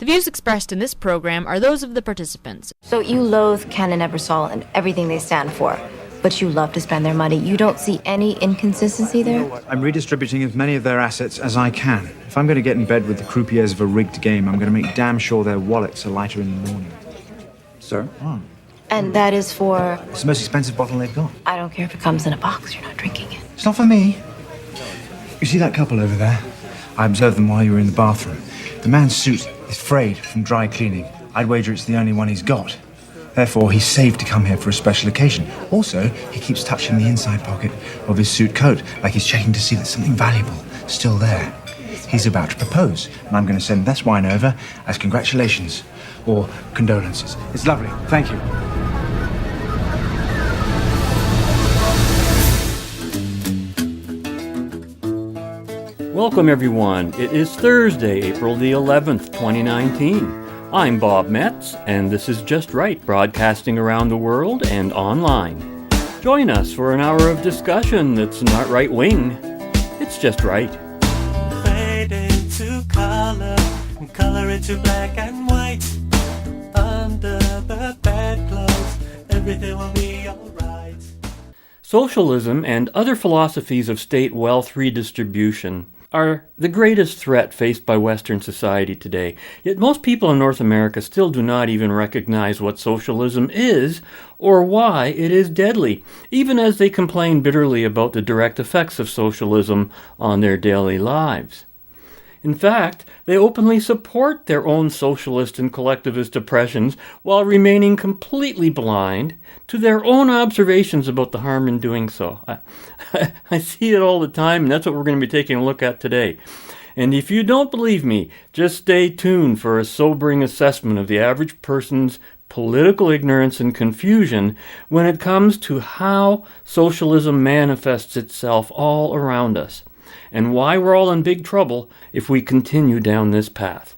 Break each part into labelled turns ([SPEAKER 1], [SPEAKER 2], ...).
[SPEAKER 1] views expressed in this program are those of the participants.
[SPEAKER 2] So you loathe Ken and Ebersol and everything they stand for, but you love to spend their money. You don't see any inconsistency there?
[SPEAKER 3] I'm redistributing as many of their assets as I can. If I'm going to get in bed with the croupiers of a rigged game, I'm going to make damn sure their wallets are lighter in the morning.
[SPEAKER 4] Sir?
[SPEAKER 3] Oh.
[SPEAKER 2] And that is for...
[SPEAKER 3] It's the most expensive bottle they've got.
[SPEAKER 2] I don't care if it comes in a box. You're not drinking it.
[SPEAKER 3] It's not for me. You see that couple over there? I observed them while you were in the bathroom. The man's suit is frayed from dry cleaning. I'd wager it's the only one he's got. Therefore, he's saved to come here for a special occasion. Also, he keeps touching the inside pocket of his suit coat, like he's checking to see that something valuable is still there. He's about to propose, and I'm going to send this wine over as congratulations or condolences. It's lovely. Thank you.
[SPEAKER 5] Welcome, everyone. It is Thursday, April the 11th, 2019. I'm Bob Metz, and this is Just Right, broadcasting around the world and online. Join us for an hour of discussion that's not right-wing. It's just right.
[SPEAKER 6] Fade into color, and color into black and white. Under the bedclothes, everything will be alright.
[SPEAKER 5] Socialism and other philosophies of state wealth redistribution are the greatest threat faced by Western society today. Yet most people in North America still do not even recognize what socialism is or why it is deadly, even as they complain bitterly about the direct effects of socialism on their daily lives. In fact, they openly support their own socialist and collectivist oppressions while remaining completely blind to their own observations about the harm in doing so. I see it all the time, and that's what we're going to be taking a look at today. And if you don't believe me, just stay tuned for a sobering assessment of the average person's political ignorance and confusion when it comes to how socialism manifests itself all around us, and why we're all in big trouble if we continue down this path.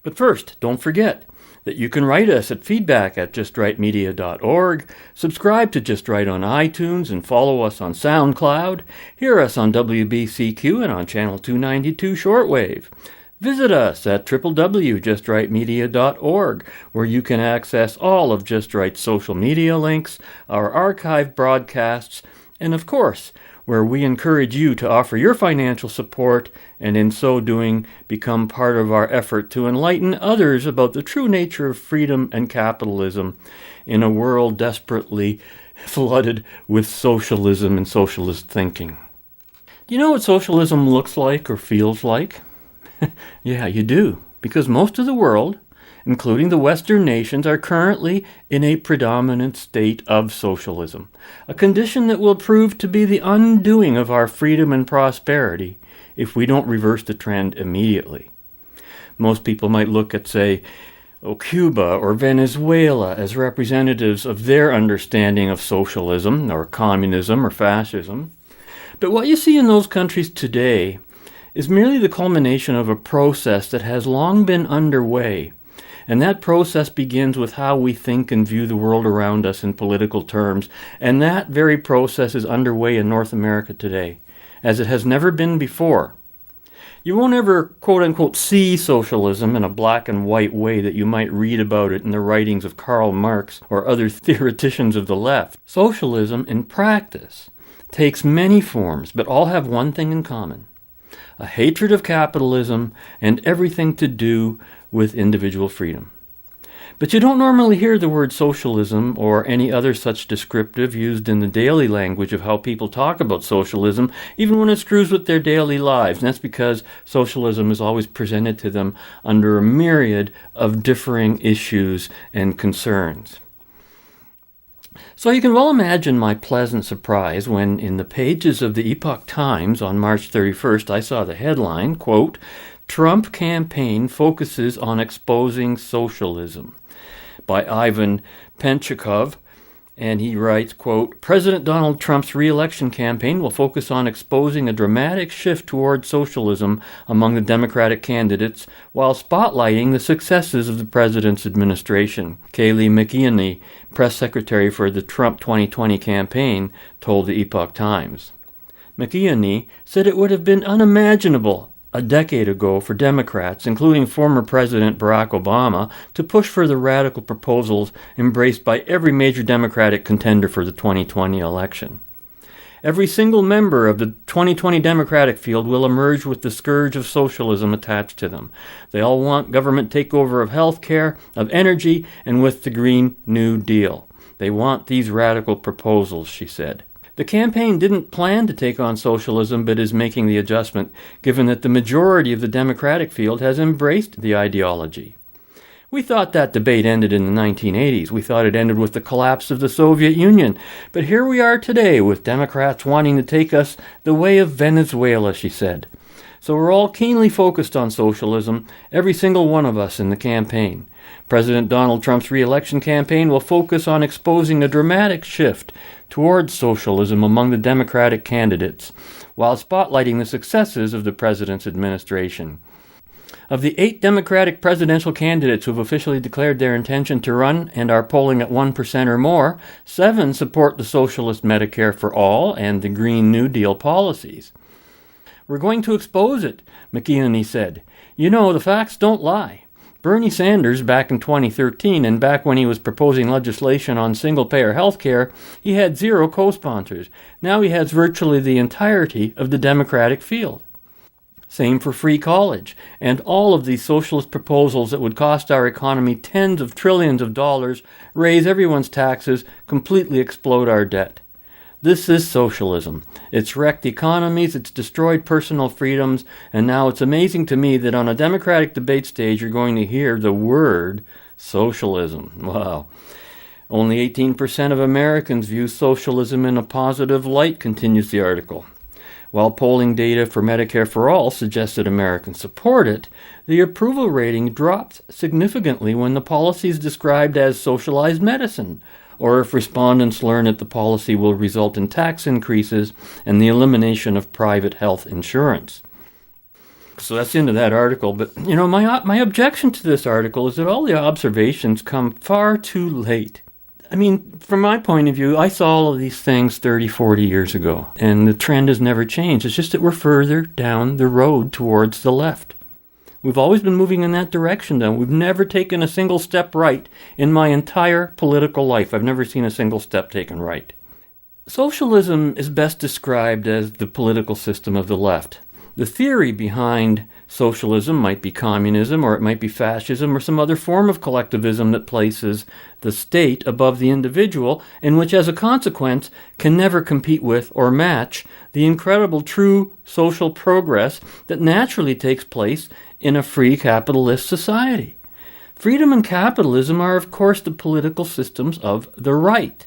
[SPEAKER 5] But first, don't forget that you can write us at feedback@justrightmedia.org, subscribe to Just Right on iTunes, and follow us on SoundCloud, hear us on WBCQ and on Channel 292 shortwave. Visit us at www.justrightmedia.org, where you can access all of Just Right's social media links, our archived broadcasts, and of course, where we encourage you to offer your financial support and in so doing become part of our effort to enlighten others about the true nature of freedom and capitalism in a world desperately flooded with socialism and socialist thinking. Do you know what socialism looks like or feels like? Yeah, you do, because most of the world, including the Western nations, are currently in a predominant state of socialism, a condition that will prove to be the undoing of our freedom and prosperity if we don't reverse the trend immediately. Most people might look at, say, Cuba or Venezuela as representatives of their understanding of socialism or communism or fascism. But what you see in those countries today is merely the culmination of a process that has long been underway. And that process begins with how we think and view the world around us in political terms. And that very process is underway in North America today, as it has never been before. You won't ever, quote-unquote, see socialism in a black and white way that you might read about it in the writings of Karl Marx or other theoreticians of the left. Socialism, in practice, takes many forms, but all have one thing in common: a hatred of capitalism and everything to do with individual freedom. But you don't normally hear the word socialism or any other such descriptive used in the daily language of how people talk about socialism, even when it screws with their daily lives. And that's because socialism is always presented to them under a myriad of differing issues and concerns. So you can well imagine my pleasant surprise when, in the pages of the Epoch Times on March 31st, I saw the headline, quote, "Trump campaign focuses on exposing socialism," by Ivan Penchikov, and he writes, quote, "President Donald Trump's re-election campaign will focus on exposing a dramatic shift toward socialism among the Democratic candidates while spotlighting the successes of the president's administration." Kayleigh McEnany, press secretary for the Trump 2020 campaign, told the Epoch Times. McEnany said it would have been unimaginable a decade ago for Democrats, including former President Barack Obama, to push for the radical proposals embraced by every major Democratic contender for the 2020 election. Every single member of the 2020 Democratic field will emerge with the scourge of socialism attached to them. They all want government takeover of health care, of energy, and with the Green New Deal. They want these radical proposals, she said. The campaign didn't plan to take on socialism, but is making the adjustment, given that the majority of the Democratic field has embraced the ideology. We thought that debate ended in the 1980s. We thought it ended with the collapse of the Soviet Union. But here we are today with Democrats wanting to take us the way of Venezuela, she said. So we're all keenly focused on socialism, every single one of us in the campaign. President Donald Trump's re-election campaign will focus on exposing a dramatic shift towards socialism among the Democratic candidates, while spotlighting the successes of the president's administration. Of the 8 Democratic presidential candidates who have officially declared their intention to run and are polling at 1% or more, 7 support the socialist Medicare for all and the Green New Deal policies. We're going to expose it, McKeony said. You know, the facts don't lie. Bernie Sanders, back in 2013 and back when he was proposing legislation on single-payer health care, he had 0 co-sponsors. Now he has virtually the entirety of the Democratic field. Same for free college, and all of these socialist proposals that would cost our economy tens of trillions of dollars, raise everyone's taxes, completely explode our debt. This is socialism. It's wrecked economies, it's destroyed personal freedoms, and now it's amazing to me that on a Democratic debate stage you're going to hear the word socialism. Wow. Only 18% of Americans view socialism in a positive light, continues the article. While polling data for Medicare for All suggests that Americans support it, the approval rating drops significantly when the policy is described as socialized medicine, or if respondents learn that the policy will result in tax increases and the elimination of private health insurance. So that's the end of that article. But, you know, my objection to this article is that all the observations come far too late. I mean, from my point of view, I saw all of these things 30, 40 years ago, and the trend has never changed. It's just that we're further down the road towards the left. We've always been moving in that direction, though. We've never taken a single step right in my entire political life. I've never seen a single step taken right. Socialism is best described as the political system of the left. The theory behind socialism might be communism, or it might be fascism, or some other form of collectivism that places the state above the individual, and which as a consequence can never compete with or match the incredible true social progress that naturally takes place in a free capitalist society. Freedom and capitalism are, of course, the political systems of the right.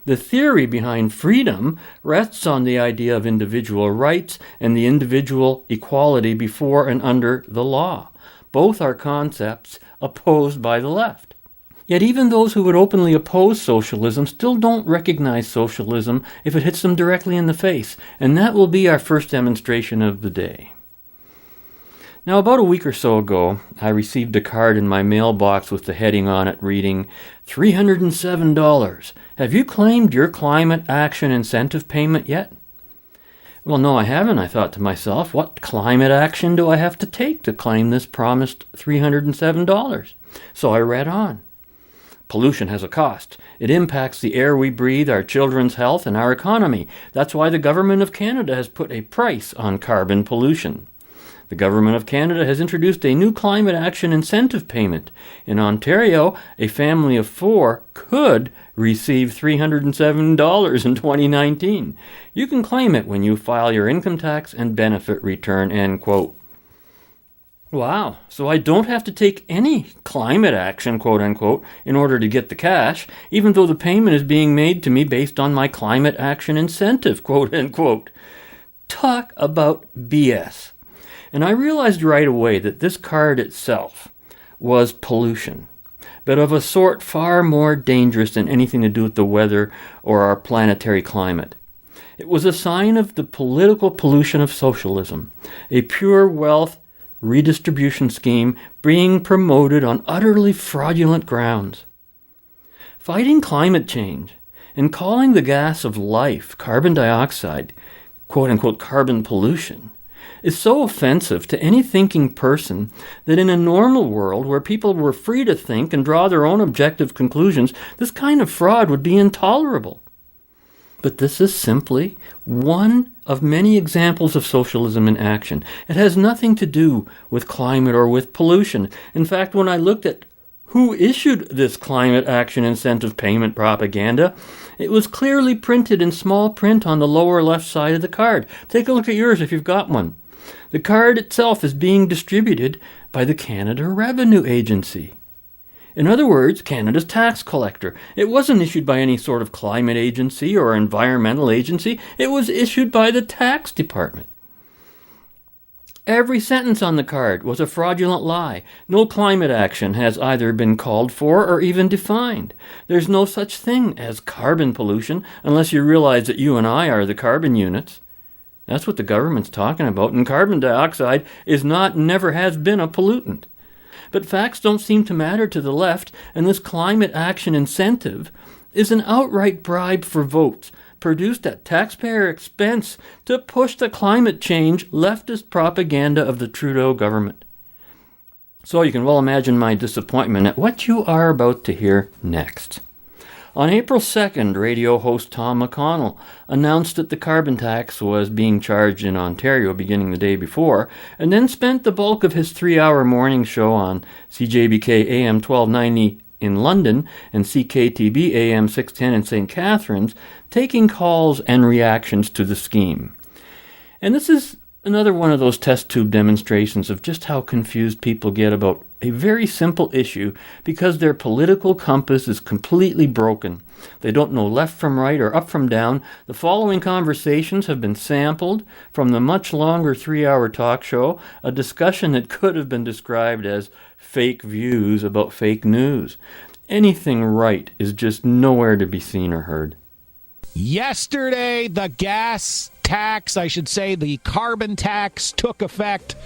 [SPEAKER 5] The theory behind freedom rests on the idea of individual rights and the individual equality before and under the law. Both are concepts opposed by the left. Yet even those who would openly oppose socialism still don't recognize socialism if it hits them directly in the face, and that will be our first demonstration of the day. Now, about a week or so ago, I received a card in my mailbox with the heading on it reading, $307. Have you claimed your climate action incentive payment yet? Well, no, I haven't, I thought to myself. What climate action do I have to take to claim this promised $307? So I read on. Pollution has a cost. It impacts the air we breathe, our children's health, and our economy. That's why the government of Canada has put a price on carbon pollution. The Government of Canada has introduced a new climate action incentive payment. In Ontario, a family of 4 could receive $307 in 2019. You can claim it when you file your income tax and benefit return, end quote. Wow, so I don't have to take any climate action, quote unquote, in order to get the cash, even though the payment is being made to me based on my climate action incentive, quote unquote. Talk about BS. And I realized right away that this card itself was pollution, but of a sort far more dangerous than anything to do with the weather or our planetary climate. It was a sign of the political pollution of socialism, a pure wealth redistribution scheme being promoted on utterly fraudulent grounds. Fighting climate change and calling the gas of life, carbon dioxide, quote-unquote carbon pollution, is so offensive to any thinking person that in a normal world where people were free to think and draw their own objective conclusions, this kind of fraud would be intolerable. But this is simply one of many examples of socialism in action. It has nothing to do with climate or with pollution. In fact, when I looked at who issued this climate action incentive payment propaganda, it was clearly printed in small print on the lower left side of the card. Take a look at yours if you've got one. The card itself is being distributed by the Canada Revenue Agency. In other words, Canada's tax collector. It wasn't issued by any sort of climate agency or environmental agency. It was issued by the tax department. Every sentence on the card was a fraudulent lie. No climate action has either been called for or even defined. There's no such thing as carbon pollution unless you realize that you and I are the carbon units. That's what the government's talking about, and carbon dioxide is not, never has been a pollutant. But facts don't seem to matter to the left, and this climate action incentive is an outright bribe for votes, produced at taxpayer expense to push the climate change leftist propaganda of the Trudeau government. So you can well imagine my disappointment at what you are about to hear next. On April 2nd, radio host Tom McConnell announced that the carbon tax was being charged in Ontario beginning the day before, and then spent the bulk of his 3-hour morning show on CJBK AM 1290 in London and CKTB AM 610 in St. Catharines, taking calls and reactions to the scheme. And this is another one of those test tube demonstrations of just how confused people get about a very simple issue because their political compass is completely broken. They don't know left from right or up from down. The following conversations have been sampled from the much longer 3-hour talk show, a discussion that could have been described as fake views about fake news. Anything right is just nowhere to be seen or heard.
[SPEAKER 4] Yesterday, the gas tax, I should say the carbon tax, took effect.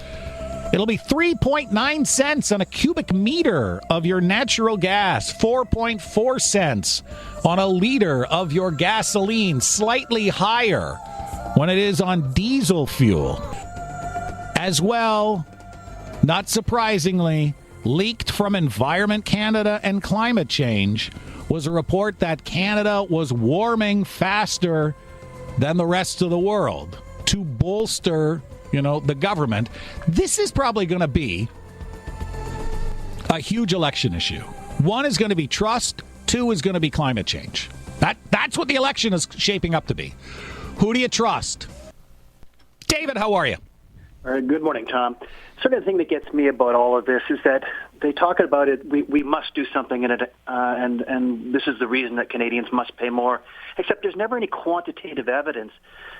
[SPEAKER 4] It'll be 3.9 cents on a cubic meter of your natural gas, 4.4 cents on a liter of your gasoline, slightly higher when it is on diesel fuel. As well, not surprisingly, leaked from Environment Canada and Climate Change was a report that Canada was warming faster than the rest of the world to bolster, the government. This is probably going to be a huge election issue. One is going to be trust. Two is going to be climate change. That's what the election is shaping up to be. Who do you trust? David, how are you?
[SPEAKER 7] Good morning, Tom. Sort of the thing that gets me about all of this is that they talk about it, we must do something in it, and this is the reason that Canadians must pay more, except there's never any quantitative evidence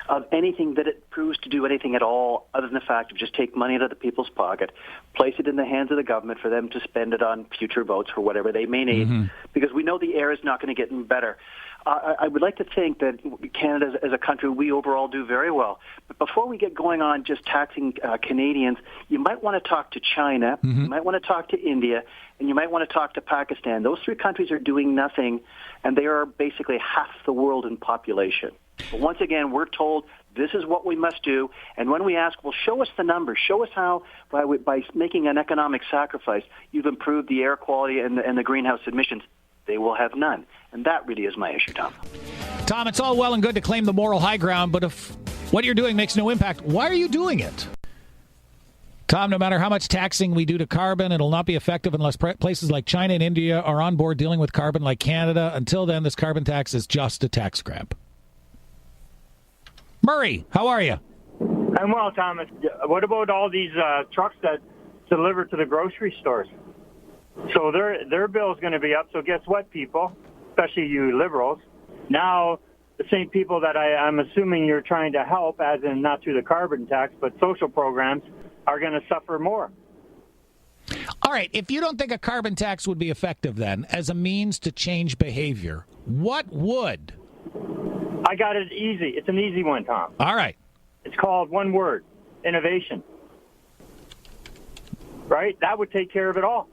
[SPEAKER 7] of anything that it proves to do anything at all other than the fact of just take money out of the people's pocket, place it in the hands of the government for them to spend it on future votes for whatever they may need, because we know the air is not going to get any better. I would like to think that Canada, as a country, we overall do very well. But before we get going on just taxing Canadians, you might want to talk to China, you might want to talk to India, and you might want to talk to Pakistan. Those three countries are doing nothing, and they are basically half the world in population. But once again, we're told this is what we must do. And when we ask, well, show us the numbers. Show us how, by making an economic sacrifice, you've improved the air quality and the greenhouse emissions. They will have none. And that really is my issue, Tom.
[SPEAKER 4] Tom, it's all well and good to claim the moral high ground, but if what you're doing makes no impact, why are you doing it? Tom, no matter how much taxing we do to carbon, it'll not be effective unless places like China and India are on board dealing with carbon like Canada. Until then, this carbon tax is just a tax grab. Murray, how are you?
[SPEAKER 8] I'm well, Thomas. What about all these trucks that deliver to the grocery stores? So their bill is going to be up. So guess what, people, especially you liberals, now the same people that I'm assuming you're trying to help, as in not through the carbon tax, but social programs, are going to suffer more.
[SPEAKER 4] All right. If you don't think a carbon tax would be effective then as a means to change behavior, what would?
[SPEAKER 8] I got it easy. It's an easy one, Tom.
[SPEAKER 4] All right.
[SPEAKER 8] It's called one word, innovation. Right? That would take care of it all.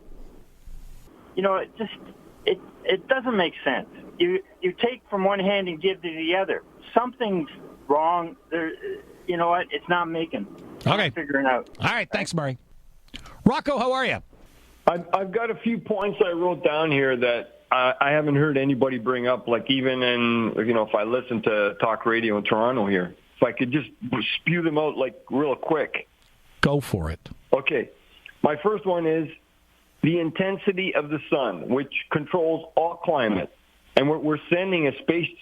[SPEAKER 8] It doesn't make sense. You take from one hand and give to the other. Something's wrong. you know what? It's not making.
[SPEAKER 4] Okay.
[SPEAKER 8] Figuring out.
[SPEAKER 4] All right. Thanks, Murray. Rocco, how are you?
[SPEAKER 9] I've got a few points I wrote down here that I haven't heard anybody bring up, like even in, if I listen to talk radio in Toronto here. If I could just spew them out like real quick.
[SPEAKER 4] Go for it.
[SPEAKER 9] Okay. My first one is the intensity of the sun, which controls all climate. And we're sending a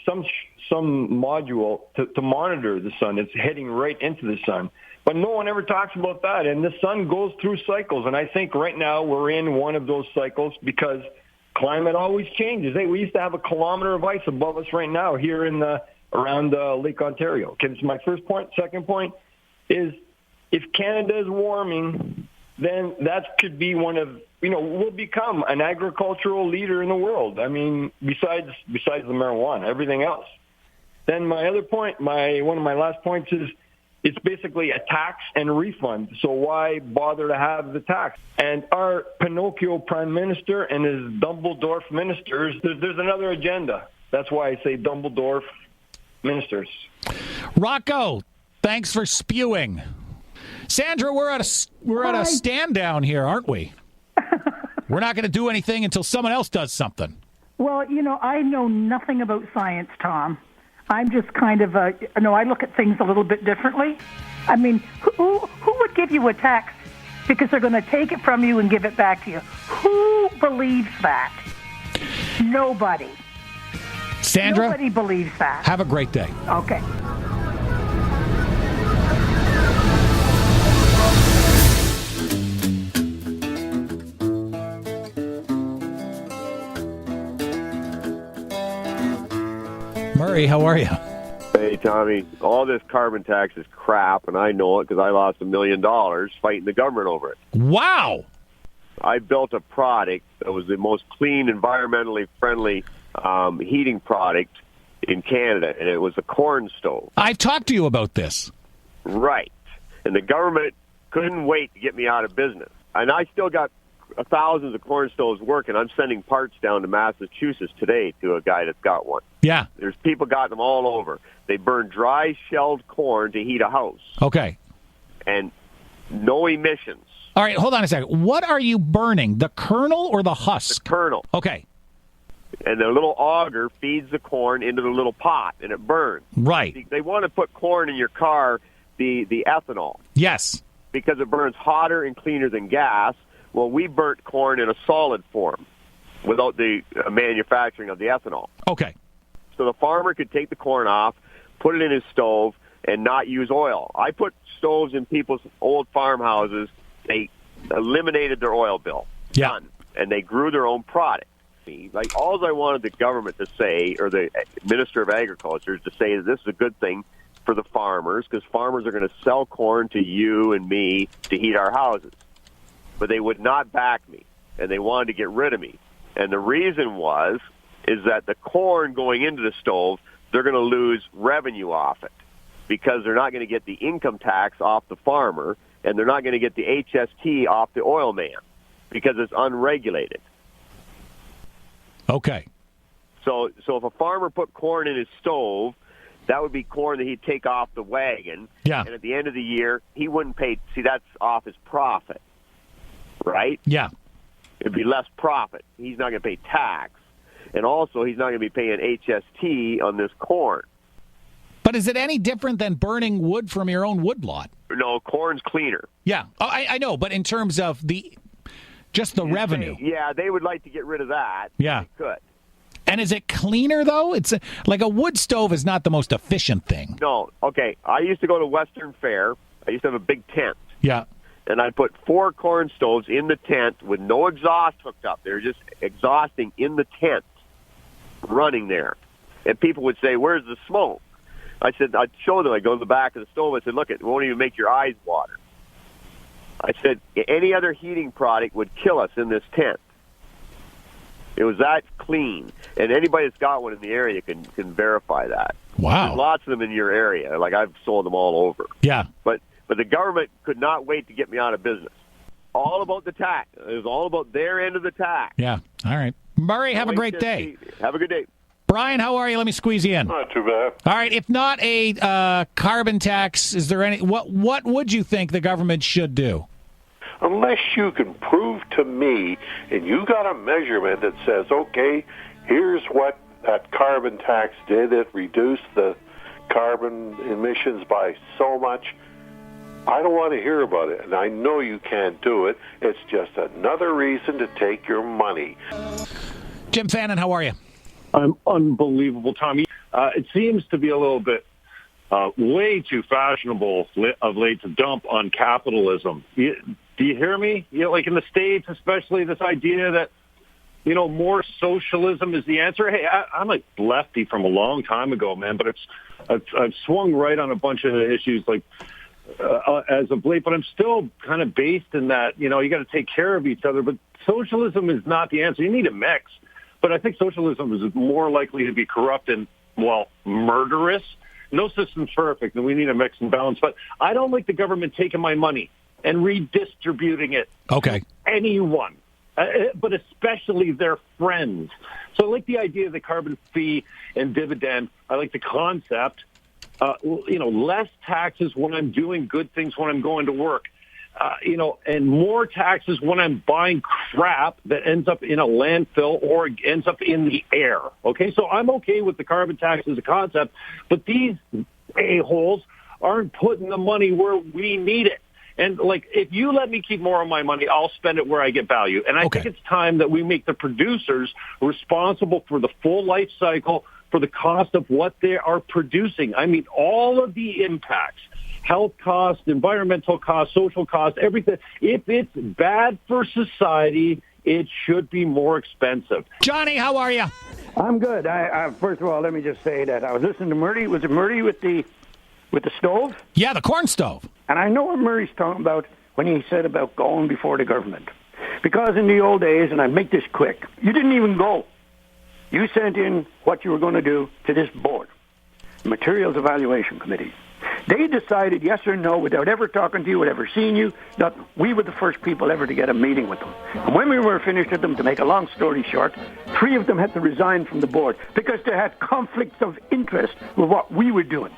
[SPEAKER 9] some module to monitor the sun. It's heading right into the sun. But no one ever talks about that. And the sun goes through cycles. And I think right now we're in one of those cycles because climate always changes. Hey, we used to have a kilometer of ice above us right now here around Lake Ontario. Okay, that's my first point. Second point is if Canada is warming, then that could be one of, we'll become an agricultural leader in the world. I mean, besides the marijuana, everything else. Then my other point, one of my last points is it's basically a tax and refund. So why bother to have the tax? And our Pinocchio Prime Minister and his Dumbledore ministers, there's another agenda. That's why I say Dumbledore ministers.
[SPEAKER 4] Rocco, thanks for spewing. Sandra, we're at a stand down here, aren't we? We're not going to do anything until someone else does something.
[SPEAKER 10] Well, I know nothing about science, Tom. I'm just kind of I look at things a little bit differently. I mean, who would give you a tax because they're going to take it from you and give it back to you? Who believes that? Nobody.
[SPEAKER 4] Sandra?
[SPEAKER 10] Nobody believes that.
[SPEAKER 4] Have a great day.
[SPEAKER 10] Okay.
[SPEAKER 4] Murray, how are you?
[SPEAKER 11] Hey, Tommy. All this carbon tax is crap, and I know it because I lost $1 million fighting the government over it.
[SPEAKER 4] Wow.
[SPEAKER 11] I built a product that was the most clean, environmentally friendly heating product in Canada, and it was a corn stove.
[SPEAKER 4] I've talked to you about this.
[SPEAKER 11] Right. And the government couldn't wait to get me out of business. And I still got thousands of corn stoves working. I'm sending parts down to Massachusetts today to a guy that's got one.
[SPEAKER 4] Yeah.
[SPEAKER 11] There's people got them all over. They burn dry shelled corn to heat a house.
[SPEAKER 4] Okay.
[SPEAKER 11] And no emissions.
[SPEAKER 4] All right, hold on a second. What are you burning, the kernel or the husk?
[SPEAKER 11] The kernel.
[SPEAKER 4] Okay.
[SPEAKER 11] And the little auger feeds the corn into the little pot, and it burns.
[SPEAKER 4] Right.
[SPEAKER 11] They want to put corn in your car, the ethanol.
[SPEAKER 4] Yes.
[SPEAKER 11] Because it burns hotter and cleaner than gas. Well, we burnt corn in a solid form without the manufacturing of the ethanol.
[SPEAKER 4] Okay.
[SPEAKER 11] So the farmer could take the corn off, put it in his stove, and not use oil. I put stoves in people's old farmhouses. They eliminated their oil bill.
[SPEAKER 4] Yeah.
[SPEAKER 11] Done. And they grew their own product. Like, all I wanted the government to say, or the Minister of Agriculture, is to say that this is a good thing for the farmers, because farmers are going to sell corn to you and me to heat our houses. But they would not back me, and they wanted to get rid of me. And the reason is that the corn going into the stove, they're going to lose revenue off it because they're not going to get the income tax off the farmer, and they're not going to get the HST off the oil man because it's unregulated.
[SPEAKER 4] Okay.
[SPEAKER 11] So if a farmer put corn in his stove, that would be corn that he'd take off the wagon.
[SPEAKER 4] Yeah.
[SPEAKER 11] And at the end of the year, he wouldn't pay. See, that's off his profit, right?
[SPEAKER 4] Yeah.
[SPEAKER 11] It'd be less profit. He's not going to pay tax. And also, he's not going to be paying HST on this corn.
[SPEAKER 4] But is it any different than burning wood from your own woodlot?
[SPEAKER 11] No, corn's cleaner.
[SPEAKER 4] Yeah. Oh, I know, but in terms of just the revenue.
[SPEAKER 11] Yeah, they would like to get rid of that.
[SPEAKER 4] Yeah.
[SPEAKER 11] They could.
[SPEAKER 4] And is it cleaner, though? It's like a wood stove is not the most efficient thing.
[SPEAKER 11] No. Okay, I used to go to Western Fair. I used to have a big tent.
[SPEAKER 4] Yeah.
[SPEAKER 11] And I put 4 corn stoves in the tent with no exhaust hooked up. They were just exhausting in the tent, running there. And people would say, "Where's the smoke?" I said, I'd show them. I go to the back of the stove. I said, "Look, it won't even make your eyes water." I said, any other heating product would kill us in this tent. It was that clean. And anybody that's got one in the area can verify that.
[SPEAKER 4] Wow.
[SPEAKER 11] There's lots of them in your area. Like, I've sold them all over.
[SPEAKER 4] Yeah.
[SPEAKER 11] But the government could not wait to get me out of business. All about the tax. It was all about their end of the tax.
[SPEAKER 4] Yeah. All right. Murray, have a great day.
[SPEAKER 11] Have a good day.
[SPEAKER 4] Brian, how are you? Let me squeeze you in.
[SPEAKER 12] Not too bad.
[SPEAKER 4] All right, if not a carbon tax, is there any? What would you think the government should do?
[SPEAKER 12] Unless you can prove to me, and you got a measurement that says, okay, here's what that carbon tax did. It reduced the carbon emissions by so much. I don't want to hear about it, and I know you can't do it. It's just another reason to take your money.
[SPEAKER 4] Jim Fannin, how are you?
[SPEAKER 13] I'm unbelievable, Tommy. It seems to be a little bit way too fashionable of late to dump on capitalism. Do you hear me? Like in the States, especially this idea that, more socialism is the answer. Hey, I'm a lefty from a long time ago, man, but I've swung right on a bunch of issues like as of late, but I'm still kind of based in that, you got to take care of each other. But socialism is not the answer. You need a mix. But I think socialism is more likely to be corrupt and, murderous. No system's perfect, and we need a mix and balance. But I don't like the government taking my money and redistributing it to anyone, but especially their friends. So I like the idea of the carbon fee and dividend. I like the concept. Less taxes when I'm doing good things when I'm going to work. And more taxes when I'm buying crap that ends up in a landfill or ends up in the air. Okay, so I'm okay with the carbon tax as a concept, but these a-holes aren't putting the money where we need it. And, if you let me keep more of my money, I'll spend it where I get value. And I think it's time that we make the producers responsible for the full life cycle, for the cost of what they are producing. I mean, all of the impacts. Health costs, environmental costs, social costs, everything. If it's bad for society, it should be more expensive.
[SPEAKER 4] Johnny, how are you?
[SPEAKER 14] I'm good. First of all, let me just say that I was listening to Murray. Was it Murray with the stove?
[SPEAKER 4] Yeah, the corn stove.
[SPEAKER 14] And I know what Murray's talking about when he said about going before the government. Because in the old days, and I make this quick, you didn't even go. You sent in what you were going to do to this board, the Materials Evaluation Committee. They decided yes or no without ever talking to you, without ever seeing you. That we were the first people ever to get a meeting with them. And when we were finished with them, to make a long story short, 3 of them had to resign from the board because they had conflicts of interest with what we were doing.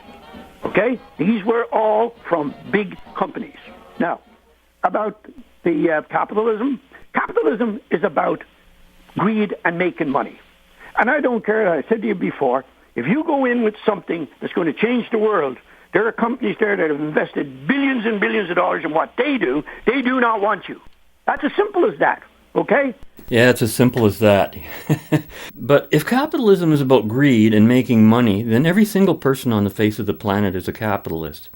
[SPEAKER 14] Okay? These were all from big companies. Now, about the capitalism. Capitalism is about greed and making money. And I don't care, I said to you before, if you go in with something that's going to change the world, there are companies there that have invested billions and billions of dollars in what they do. They do not want you. That's as simple as that, okay?
[SPEAKER 5] Yeah, it's as simple as that. But if capitalism is about greed and making money, then every single person on the face of the planet is a capitalist.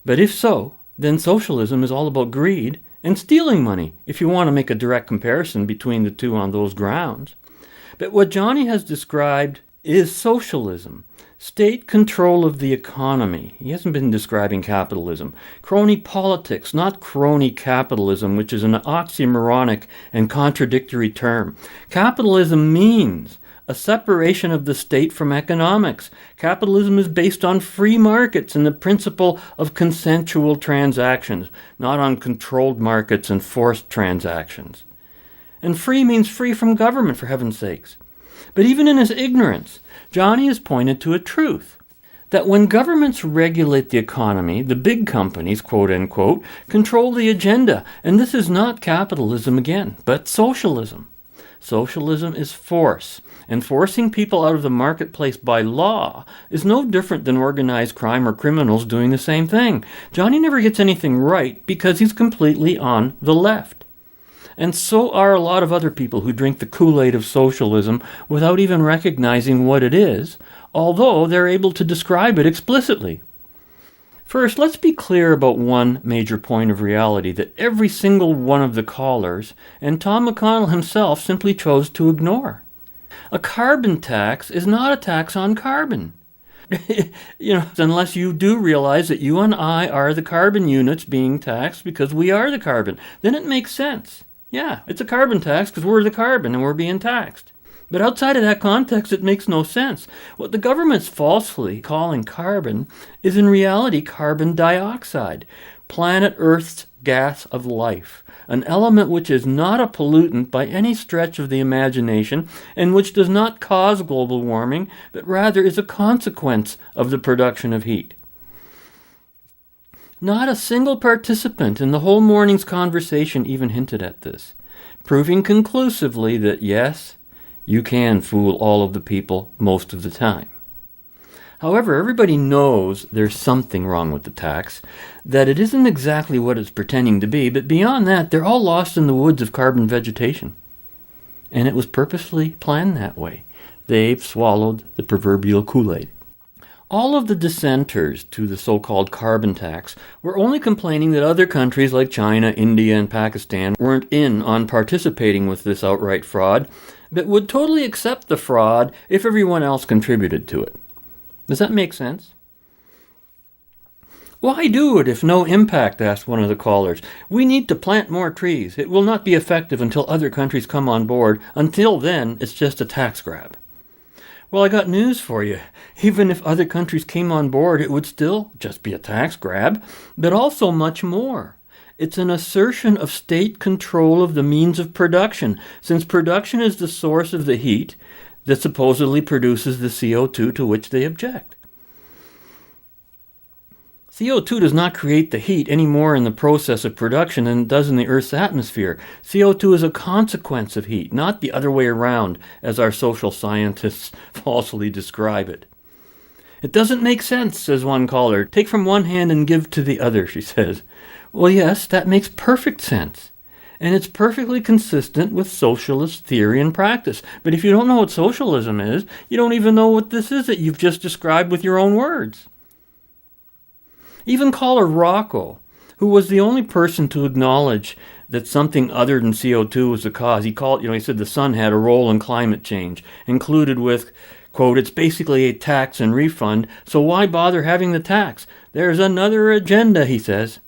[SPEAKER 5] But if so, then socialism is all about greed and stealing money, if you want to make a direct comparison between the two on those grounds. But what Johnny has described is socialism. State control of the economy. He hasn't been describing capitalism. Crony politics, not crony capitalism, which is an oxymoronic and contradictory term. Capitalism means a separation of the state from economics. Capitalism is based on free markets and the principle of consensual transactions, not on controlled markets and forced transactions. And free means free from government, for heaven's sakes. But even in his ignorance, Johnny has pointed to a truth, that when governments regulate the economy, the big companies, quote unquote, control the agenda. And this is not capitalism again, but socialism. Socialism is force, and forcing people out of the marketplace by law is no different than organized crime or criminals doing the same thing. Johnny never gets anything right because he's completely on the left. And so are a lot of other people who drink the Kool-Aid of socialism without even recognizing what it is, although they're able to describe it explicitly. First, let's be clear about one major point of reality that every single one of the callers and Tom McConnell himself simply chose to ignore. A carbon tax is not a tax on carbon. Unless you do realize that you and I are the carbon units being taxed because we are the carbon, then it makes sense. Yeah, it's a carbon tax because we're the carbon and we're being taxed. But outside of that context, it makes no sense. What the government's falsely calling carbon is in reality carbon dioxide, planet Earth's gas of life, an element which is not a pollutant by any stretch of the imagination and which does not cause global warming, but rather is a consequence of the production of heat. Not a single participant in the whole morning's conversation even hinted at this, proving conclusively that yes, you can fool all of the people most of the time. However, everybody knows there's something wrong with the tax, that it isn't exactly what it's pretending to be, but beyond that, they're all lost in the woods of carbon vegetation. And it was purposely planned that way. They've swallowed the proverbial Kool-Aid. All of the dissenters to the so-called carbon tax were only complaining that other countries like China, India, and Pakistan weren't in on participating with this outright fraud, but would totally accept the fraud if everyone else contributed to it. Does that make sense? Why do it if no impact, asked one of the callers. We need to plant more trees. It will not be effective until other countries come on board. Until then, it's just a tax grab. Well, I got news for you. Even if other countries came on board, it would still just be a tax grab, but also much more. It's an assertion of state control of the means of production, since production is the source of the heat that supposedly produces the CO2 to which they object. CO2 does not create the heat any more in the process of production than it does in the Earth's atmosphere. CO2 is a consequence of heat, not the other way around, as our social scientists falsely describe it. It doesn't make sense, says one caller. Take from one hand and give to the other, she says. Well, yes, that makes perfect sense. And it's perfectly consistent with socialist theory and practice. But if you don't know what socialism is, you don't even know what this is that you've just described with your own words. Even caller Rocco, who was the only person to acknowledge that something other than CO2 was the cause, he said the sun had a role in climate change, included with, quote, it's basically a tax and refund, so why bother having the tax? There's another agenda, he says.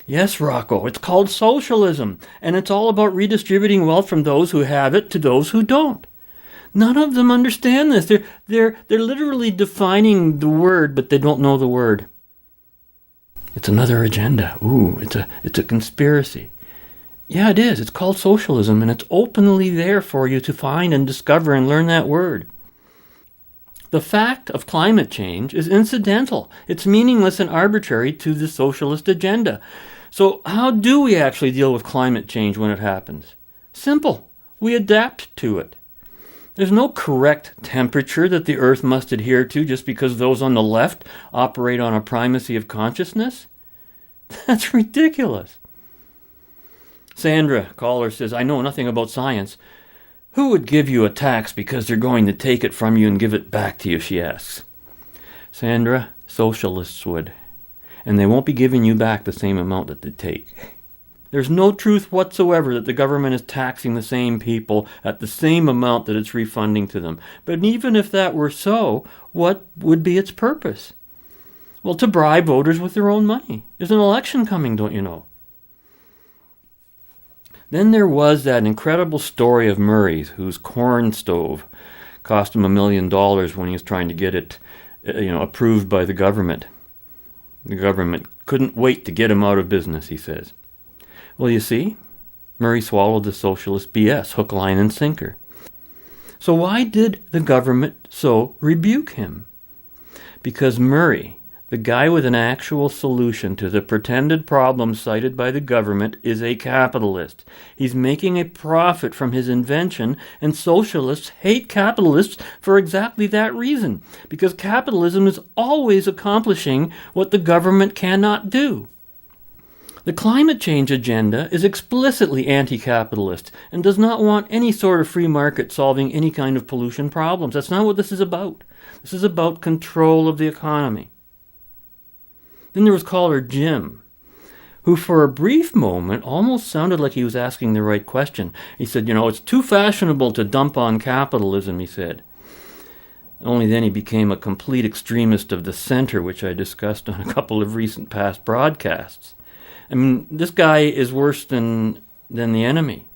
[SPEAKER 5] Yes, Rocco, it's called socialism, and it's all about redistributing wealth from those who have it to those who don't. None of them understand this. They're literally defining the word, but they don't know the word. It's another agenda. Ooh, it's a conspiracy. Yeah, it is. It's called socialism, and it's openly there for you to find and discover and learn that word. The fact of climate change is incidental. It's meaningless and arbitrary to the socialist agenda. So how do we actually deal with climate change when it happens? Simple. We adapt to it. There's no correct temperature that the Earth must adhere to just because those on the left operate on a primacy of consciousness. That's ridiculous. Sandra, caller, says, I know nothing about science. Who would give you a tax because they're going to take it from you and give it back to you, she asks. Sandra, socialists would. And they won't be giving you back the same amount that they take. There's no truth whatsoever that the government is taxing the same people at the same amount that it's refunding to them. But even if that were so, what would be its purpose? Well, to bribe voters with their own money. There's an election coming, don't you know? Then there was that incredible story of Murray's, whose corn stove cost him $1 million when he was trying to get it, approved by the government. The government couldn't wait to get him out of business, he says. Well, you see, Murray swallowed the socialist BS, hook, line, and sinker. So why did the government so rebuke him? Because Murray, the guy with an actual solution to the pretended problem cited by the government, is a capitalist. He's making a profit from his invention, and socialists hate capitalists for exactly that reason, because capitalism is always accomplishing what the government cannot do. The climate change agenda is explicitly anti-capitalist and does not want any sort of free market solving any kind of pollution problems. That's not what this is about. This is about control of the economy. Then there was caller Jim, who for a brief moment almost sounded like he was asking the right question. He said, it's too fashionable to dump on capitalism, he said. Only then he became a complete extremist of the center, which I discussed on a couple of recent past broadcasts. I mean, this guy is worse than the enemy.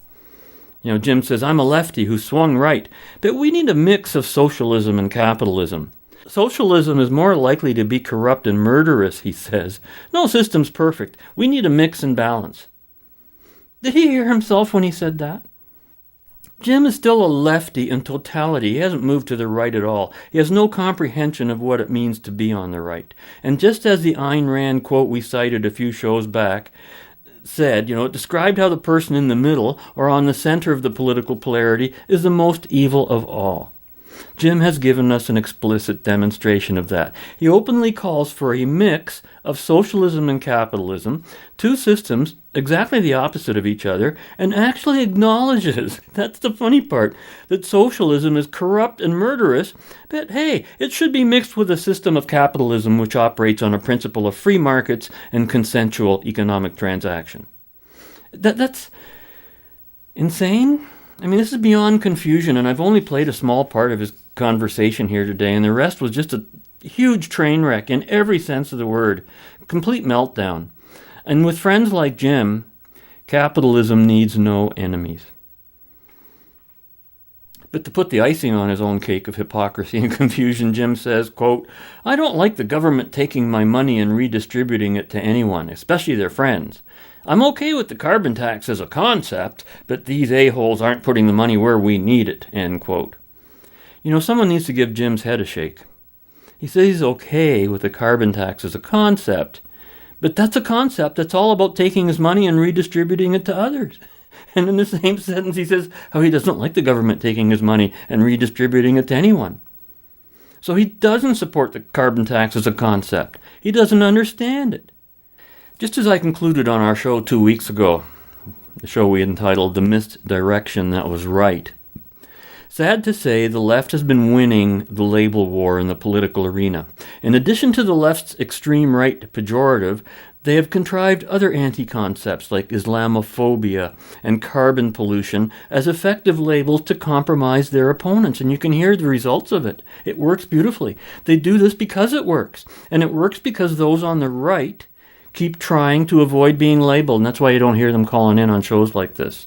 [SPEAKER 5] Jim says, I'm a lefty who swung right, but we need a mix of socialism and capitalism. Socialism is more likely to be corrupt and murderous, he says. No system's perfect. We need a mix and balance. Did he hear himself when he said that? Jim is still a lefty in totality. He hasn't moved to the right at all. He has no comprehension of what it means to be on the right. And just as the Ayn Rand quote we cited a few shows back said, it described how the person in the middle or on the center of the political polarity is the most evil of all. Jim has given us an explicit demonstration of that. He openly calls for a mix of socialism and capitalism, two systems exactly the opposite of each other, and actually acknowledges, that's the funny part, that socialism is corrupt and murderous, but hey, it should be mixed with a system of capitalism which operates on a principle of free markets and consensual economic transaction. That's insane. I mean, this is beyond confusion, and I've only played a small part of his conversation here today, and the rest was just a huge train wreck in every sense of the word. Complete meltdown. And with friends like Jim, capitalism needs no enemies. But to put the icing on his own cake of hypocrisy and confusion, Jim says, quote, I don't like the government taking my money and redistributing it to anyone, especially their friends. I'm okay with the carbon tax as a concept, but these a-holes aren't putting the money where we need it, end quote. Someone needs to give Jim's head a shake. He says he's okay with the carbon tax as a concept, but that's a concept that's all about taking his money and redistributing it to others. And in the same sentence, he says how he doesn't like the government taking his money and redistributing it to anyone. So he doesn't support the carbon tax as a concept. He doesn't understand it. Just as I concluded on our show 2 weeks ago, the show we entitled The Misdirection That Was Right. Sad to say, the left has been winning the label war in the political arena. In addition to the left's extreme right pejorative, they have contrived other anti-concepts like Islamophobia and carbon pollution as effective labels to compromise their opponents, and you can hear the results of it. It works beautifully. They do this because it works, and it works because those on the right keep trying to avoid being labeled, and that's why you don't hear them calling in on shows like this.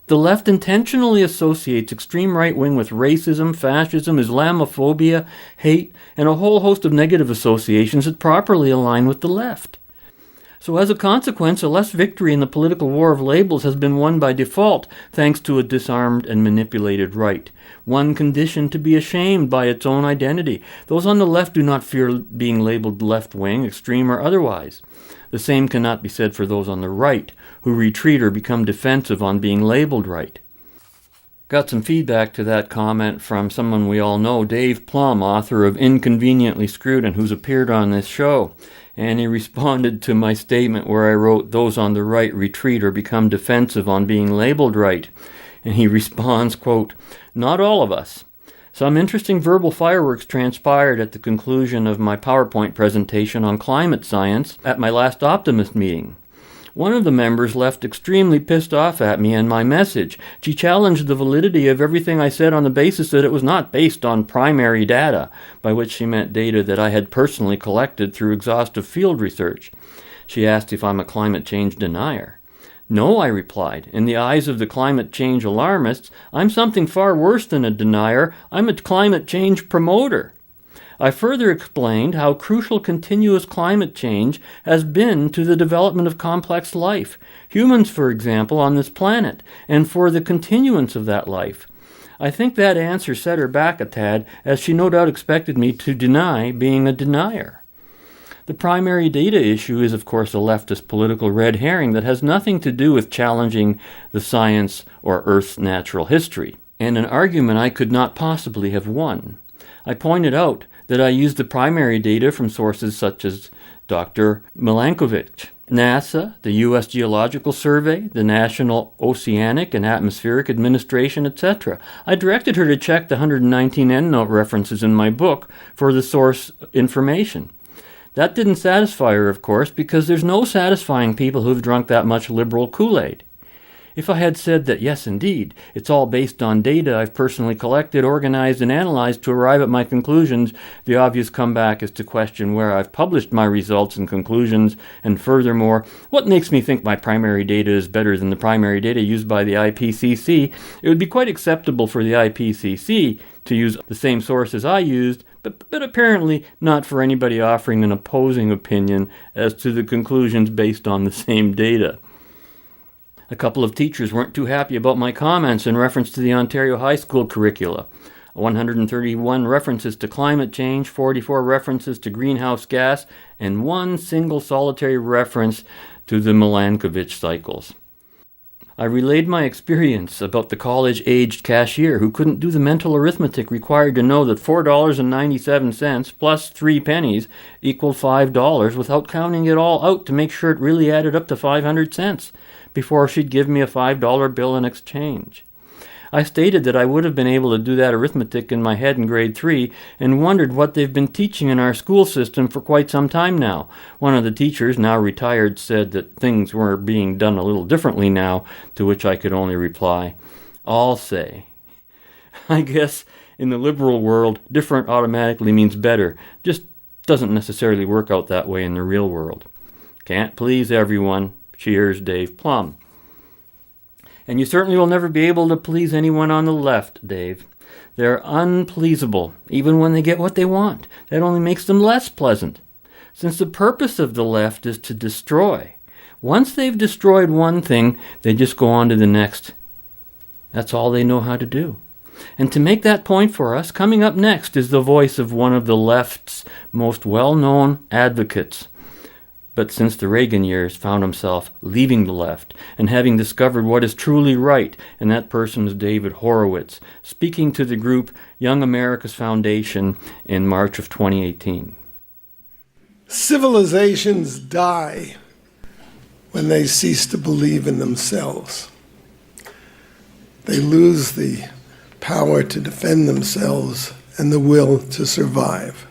[SPEAKER 5] The left intentionally associates extreme right-wing with racism, fascism, Islamophobia, hate, and a whole host of negative associations that properly align with the left. So as a consequence, a less victory in the political war of labels has been won by default, thanks to a disarmed and manipulated right, one conditioned to be ashamed by its own identity. Those on the left do not fear being labeled left-wing, extreme, or otherwise. The same cannot be said for those on the right, who retreat or become defensive on being labeled right. Got some feedback to that comment from someone we all know, Dave Plum, author of Inconveniently Screwed, and who's appeared on this show. And he responded to my statement where I wrote, those on the right retreat or become defensive on being labeled right. And he responds, quote, not all of us. Some interesting verbal fireworks transpired at the conclusion of my PowerPoint presentation on climate science at my last Optimist meeting. One of the members left extremely pissed off at me and my message. She challenged the validity of everything I said on the basis that it was not based on primary data, by which she meant data that I had personally collected through exhaustive field research. She asked if I'm a climate change denier. No, I replied. In the eyes of the climate change alarmists, I'm something far worse than a denier. I'm a climate change promoter. I further explained how crucial continuous climate change has been to the development of complex life, humans, for example, on this planet, and for the continuance of that life. I think that answer set her back a tad, as she no doubt expected me to deny being a denier. The primary data issue is, of course, a leftist political red herring that has nothing to do with challenging the science or Earth's natural history, and an argument I could not possibly have won. I pointed out that I used the primary data from sources such as Dr. Milankovitch, NASA, the U.S. Geological Survey, the National Oceanic and Atmospheric Administration, etc. I directed her to check the 119 endnote references in my book for the source information. That didn't satisfy her, of course, because there's no satisfying people who've drunk that much liberal Kool-Aid. If I had said that, yes, indeed, it's all based on data I've personally collected, organized, and analyzed to arrive at my conclusions, the obvious comeback is to question where I've published my results and conclusions, and furthermore, what makes me think my primary data is better than the primary data used by the IPCC. It would be quite acceptable for the IPCC to use the same sources I used, but apparently not for anybody offering an opposing opinion as to the conclusions based on the same data. A couple of teachers weren't too happy about my comments in reference to the Ontario high school curricula. 131 references to climate change, 44 references to greenhouse gas, and one single solitary reference to the Milankovitch cycles. I relayed my experience about the college-aged cashier who couldn't do the mental arithmetic required to know that $4.97 plus 3 pennies equaled $5 without counting it all out to make sure it really added up to 500 cents before she'd give me a $5 bill in exchange. I stated that I would have been able to do that arithmetic in my head in grade 3 and wondered what they've been teaching in our school system for quite some time now. One of the teachers, now retired, said that things were being done a little differently now, to which I could only reply, "I'll say." I guess in the liberal world, different automatically means better. Just doesn't necessarily work out that way in the real world. Can't please everyone. Cheers, Dave Plum. And you certainly will never be able to please anyone on the left, Dave. They're unpleasable, even when they get what they want. That only makes them less pleasant. Since the purpose of the left is to destroy. Once they've destroyed one thing, they just go on to the next. That's all they know how to do. And to make that point for us, coming up next is the voice of one of the left's most well-known advocates, but since the Reagan years found himself leaving the left and having discovered what is truly right, and that person is David Horowitz, speaking to the group Young America's Foundation in March of 2018.
[SPEAKER 15] Civilizations die when they cease to believe in themselves. They lose the power to defend themselves and the will to survive.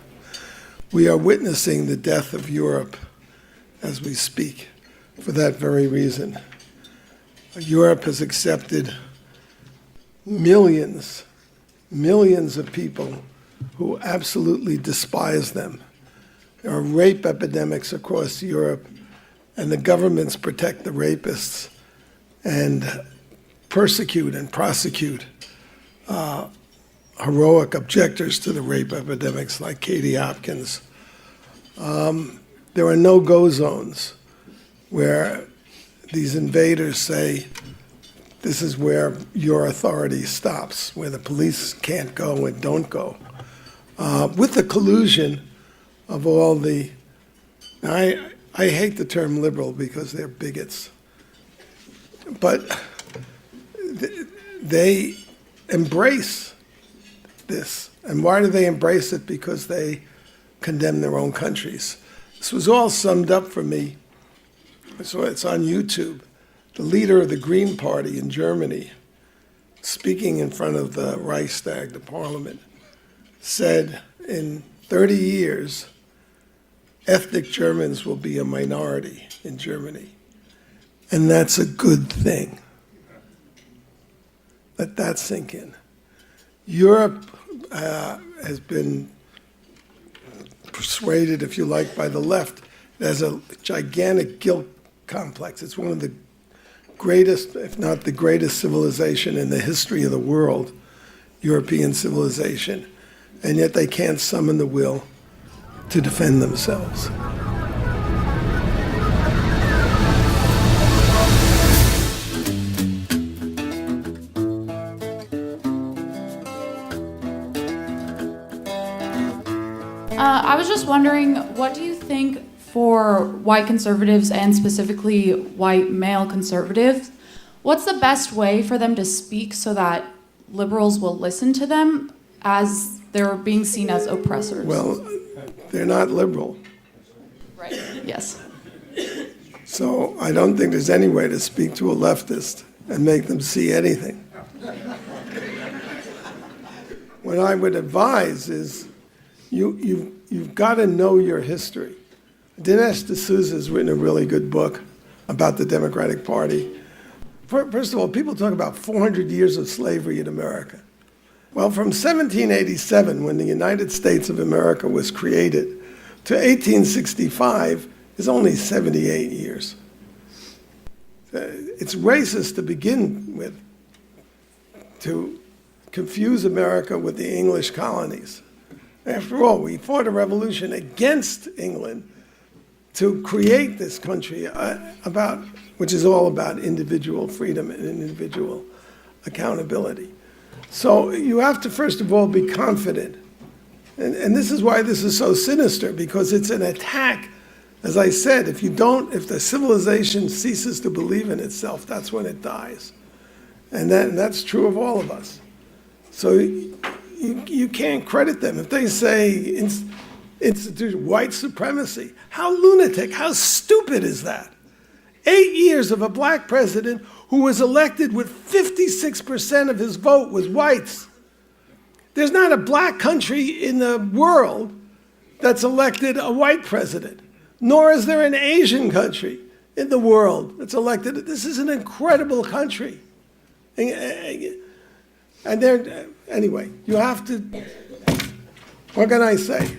[SPEAKER 15] We are witnessing the death of Europe as we speak, for that very reason. Europe has accepted millions of people who absolutely despise them. There are rape epidemics across Europe, and the governments protect the rapists and persecute and prosecute heroic objectors to the rape epidemics like Katie Hopkins. There are no-go zones where these invaders say, this is where your authority stops, where the police can't go and don't go. With the collusion of all the, I hate the term liberal because they're bigots, but they embrace this. And why do they embrace it? Because they condemn their own countries. This was all summed up for me, so it's on YouTube. The leader of the Green Party in Germany, speaking in front of the Reichstag, the parliament, said in 30 years, ethnic Germans will be a minority in Germany. And that's a good thing. Let that sink in. Europe has been persuaded, if you like, by the left. It has a gigantic guilt complex. It's one of the greatest, if not the greatest civilization in the history of the world, European civilization. And yet they can't summon the will to defend themselves.
[SPEAKER 16] I was just wondering, what do you think for white conservatives and specifically white male conservatives? What's the best way for them to speak so that liberals will listen to them as they're being seen as oppressors?
[SPEAKER 15] Well, they're not liberal.
[SPEAKER 16] Right, yes.
[SPEAKER 15] So I don't think there's any way to speak to a leftist and make them see anything. What I would advise is you've got to know your history. Dinesh D'Souza has written a really good book about the Democratic Party. First of all, people talk about 400 years of slavery in America. Well, from 1787, when the United States of America was created, to 1865 is only 78 years. It's racist to begin with, to confuse America with the English colonies. After all, we fought a revolution against England to create this country which is all about individual freedom and individual accountability. So you have to, first of all, be confident. And this is why this is so sinister, because it's an attack. As I said, if the civilization ceases to believe in itself, that's when it dies. And that's true of all of us. So you can't credit them. If they say institute white supremacy, how lunatic, how stupid is that? 8 years of a black president who was elected with 56% of his vote was whites. There's not a black country in the world that's elected a white president, nor is there an Asian country in the world that's elected. This is an incredible country. And anyway, you have to, what can I say?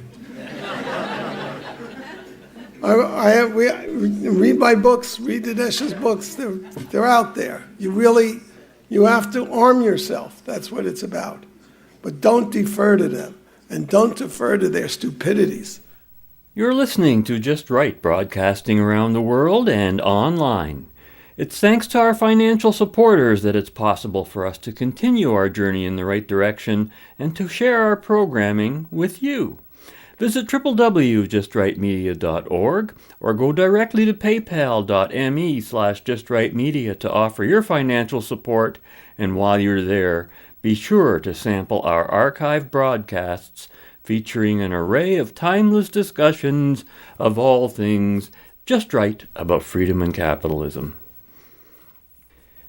[SPEAKER 15] Read my books, read Dinesh's books, they're out there. You have to arm yourself, that's what it's about. But don't defer to them, and don't defer to their stupidities.
[SPEAKER 5] You're listening to Just Right, broadcasting around the world and online. It's thanks to our financial supporters that it's possible for us to continue our journey in the right direction and to share our programming with you. Visit www.justrightmedia.org or go directly to paypal.me/justrightmedia to offer your financial support. And while you're there, be sure to sample our archive broadcasts featuring an array of timeless discussions of all things just right about freedom and capitalism.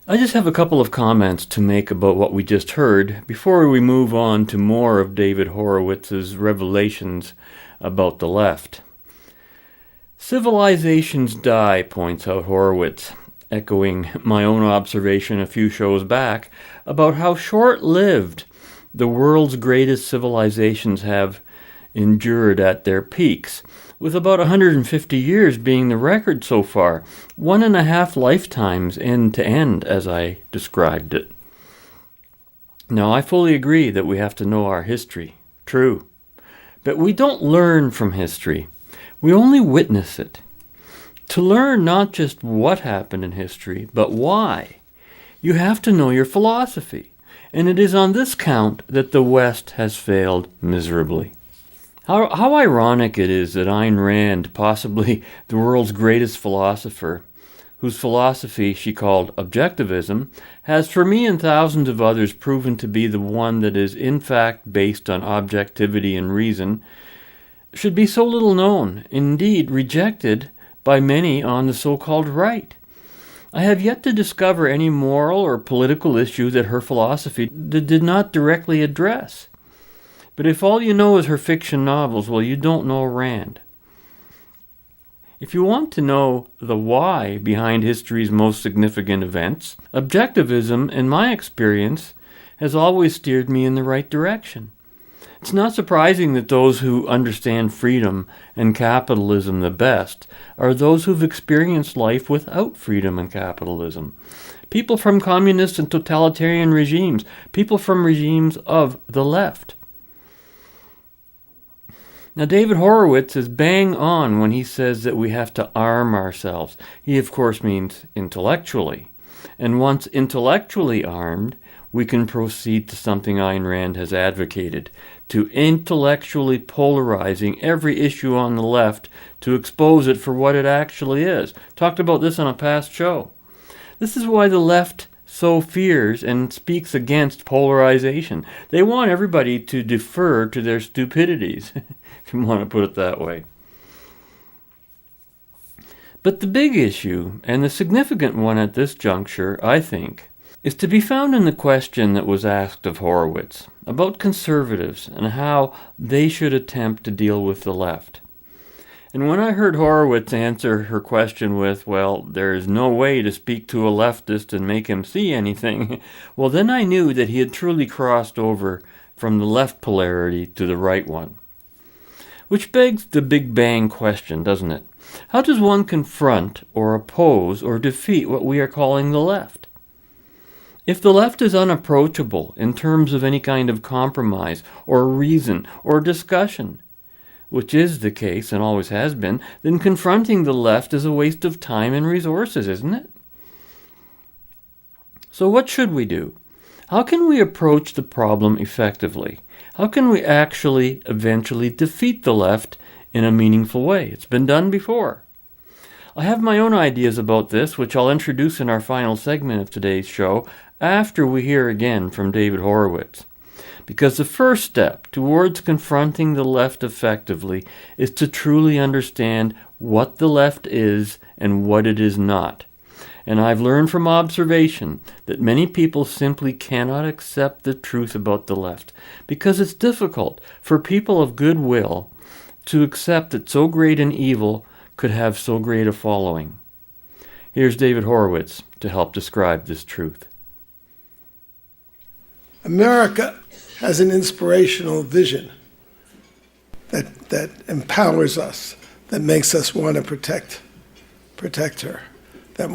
[SPEAKER 5] I just have a couple of comments to make about what we just heard before we move on to more of David Horowitz's revelations about the left. Civilizations die, points out Horowitz, echoing my own observation a few shows back about how short-lived the world's greatest civilizations have endured at their peaks, with about 150 years being the record so far, 1.5 lifetimes end to end, as I described it. Now, I fully agree that we have to know our history. True. But we don't learn from history. We only witness it. To learn not just what happened in history, but why, you have to know your philosophy. And it is on this count that the West has failed miserably. How ironic it is that Ayn Rand, possibly the world's greatest philosopher, whose philosophy she called objectivism, has for me and thousands of others proven to be the one that is in fact based on objectivity and reason, should be so little known, indeed rejected by many on the so-called right. I have yet to discover any moral or political issue that her philosophy did not directly address. But if all you know is her fiction novels, well, you don't know Rand. If you want to know the why behind history's most significant events, objectivism, in my experience, has always steered me in the right direction. It's not surprising that those who understand freedom and capitalism the best are those who've experienced life without freedom and capitalism. People from communist and totalitarian regimes, people from regimes of the left. Now, David Horowitz is bang on when he says that we have to arm ourselves. He, of course, means intellectually. And once intellectually armed, we can proceed to something Ayn Rand has advocated, to intellectually polarizing every issue on the left to expose it for what it actually is. Talked about this on a past show. This is why the left so fears and speaks against polarization. They want everybody to defer to their stupidities, if you want to put it that way. But the big issue, and the significant one at this juncture, I think, is to be found in the question that was asked of Horowitz about conservatives and how they should attempt to deal with the left. And when I heard Horowitz answer her question with, well, there is no way to speak to a leftist and make him see anything, well, then I knew that he had truly crossed over from the left polarity to the right one. Which begs the big bang question, doesn't it? How does one confront or oppose or defeat what we are calling the left? If the left is unapproachable in terms of any kind of compromise or reason or discussion, which is the case and always has been, then confronting the left is a waste of time and resources, isn't it? So what should we do? How can we approach the problem effectively? How can we actually eventually defeat the left in a meaningful way? It's been done before. I have my own ideas about this, which I'll introduce in our final segment of today's show after we hear again from David Horowitz. Because the first step towards confronting the left effectively is to truly understand what the left is and what it is not. And I've learned from observation that many people simply cannot accept the truth about the left because it's difficult for people of goodwill to accept that so great an evil could have so great a following. Here's David Horowitz to help describe this truth.
[SPEAKER 15] America has an inspirational vision that empowers us, that makes us want to protect her, that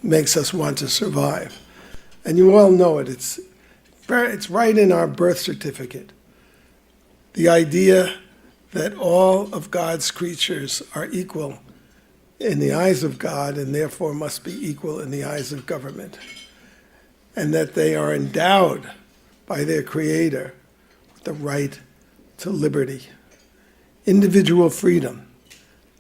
[SPEAKER 15] makes us want to survive. And you all know it. It's right in our birth certificate. The idea that all of God's creatures are equal in the eyes of God and therefore must be equal in the eyes of government, and that they are endowed by their Creator with the right to liberty, individual freedom.